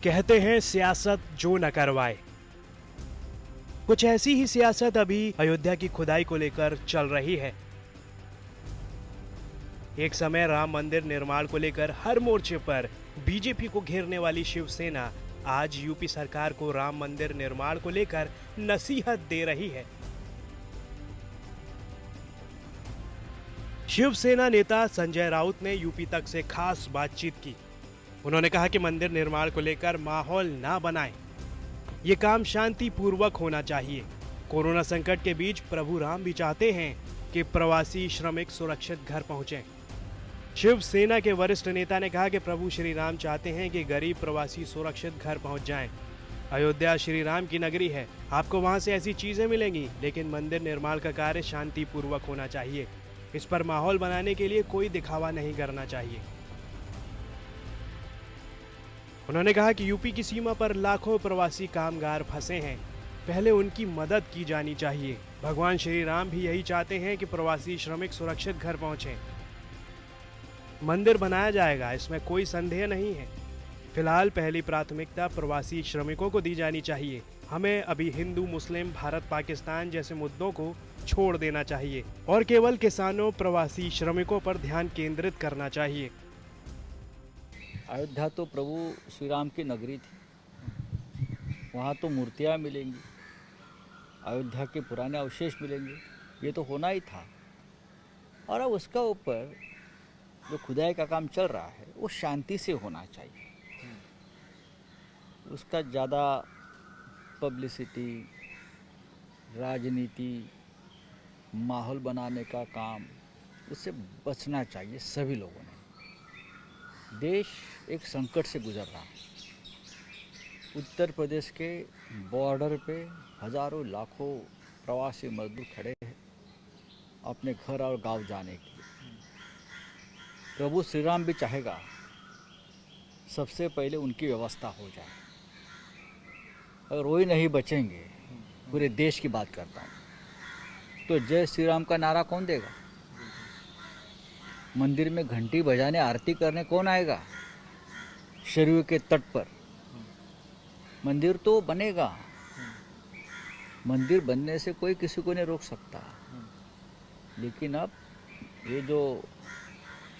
कहते हैं सियासत जो न करवाए। कुछ ऐसी ही सियासत अभी अयोध्या की खुदाई को लेकर चल रही है। एक समय राम मंदिर निर्माण को लेकर हर मोर्चे पर बीजेपी को घेरने वाली शिवसेना आज यूपी सरकार को राम मंदिर निर्माण को लेकर नसीहत दे रही है। शिवसेना नेता संजय राउत ने यूपी तक से खास बातचीत की। उन्होंने कहा कि मंदिर निर्माण को लेकर माहौल ना बनाएं। ये काम शांति पूर्वक होना चाहिए। कोरोना संकट के बीच प्रभु राम भी चाहते हैं कि प्रवासी श्रमिक सुरक्षित घर पहुंचें। शिवसेना के वरिष्ठ नेता ने कहा कि प्रभु श्री राम चाहते हैं कि गरीब प्रवासी सुरक्षित घर पहुंच जाएं। अयोध्या श्री राम की नगरी है, आपको वहां से ऐसी चीजें मिलेंगी, लेकिन मंदिर निर्माण का कार्य शांति पूर्वक होना चाहिए। इस पर माहौल बनाने के लिए कोई दिखावा नहीं करना चाहिए। उन्होंने कहा कि यूपी की सीमा पर लाखों प्रवासी कामगार फंसे हैं, पहले उनकी मदद की जानी चाहिए। भगवान श्री राम भी यही चाहते हैं कि प्रवासी श्रमिक सुरक्षित घर पहुंचें। मंदिर बनाया जाएगा, इसमें कोई संदेह नहीं है। फिलहाल पहली प्राथमिकता प्रवासी श्रमिकों को दी जानी चाहिए। हमें अभी हिंदू मुस्लिम भारत पाकिस्तान जैसे मुद्दों को छोड़ देना चाहिए और केवल किसानों प्रवासी श्रमिकों पर ध्यान केंद्रित करना चाहिए। अयोध्या तो प्रभु श्री राम की नगरी थी, वहाँ तो मूर्तियाँ मिलेंगी, अयोध्या के पुराने अवशेष मिलेंगे, ये तो होना ही था। और अब उसका ऊपर जो खुदाई का काम चल रहा है वो शांति से होना चाहिए। उसका ज़्यादा पब्लिसिटी, राजनीति, माहौल बनाने का काम, उससे बचना चाहिए सभी लोगों ने। देश एक संकट से गुजर रहा है। उत्तर प्रदेश के बॉर्डर पे हजारों लाखों प्रवासी मजदूर खड़े हैं अपने घर और गांव जाने के लिए। प्रभु श्री राम भी चाहेगा सबसे पहले उनकी व्यवस्था हो जाए। अगर वही नहीं बचेंगे, पूरे देश की बात करता हूँ, तो जय श्री राम का नारा कौन देगा? मंदिर में घंटी बजाने आरती करने कौन आएगा? सरयू के तट पर मंदिर तो बनेगा। मंदिर बनने से कोई किसी को नहीं रोक सकता। लेकिन अब ये जो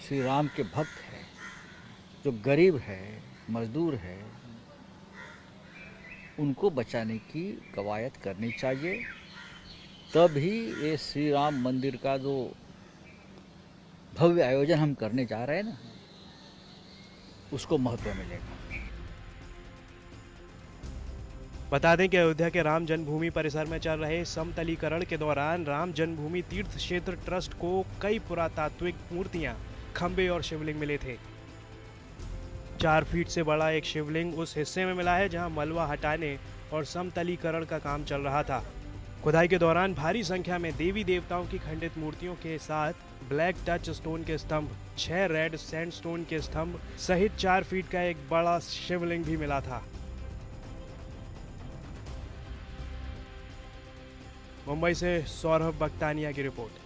श्री राम के भक्त है, जो गरीब है, मजदूर है, उनको बचाने की कवायद करनी चाहिए। तब ही ये श्री राम मंदिर का जो भव्य आयोजन हम करने जा रहे हैं ना, उसको महत्व मिलेगा। बता दें कि अयोध्या के राम जन्मभूमि परिसर में चल रहे समतलीकरण के दौरान राम जन्मभूमि तीर्थ क्षेत्र ट्रस्ट को कई पुरातात्विक मूर्तियां, खंबे और शिवलिंग मिले थे। 4 फीट से बड़ा एक शिवलिंग उस हिस्से में मिला है जहां मलबा हटाने और समतलीकरण का काम चल रहा था। खुदाई के दौरान भारी संख्या में देवी देवताओं की खंडित मूर्तियों के साथ ब्लैक टच स्टोन के स्तंभ, 6 रेड सैंडस्टोन के स्तंभ सहित 4 फीट का एक बड़ा शिवलिंग भी मिला था। मुंबई से सौरभ बख्तानिया की रिपोर्ट।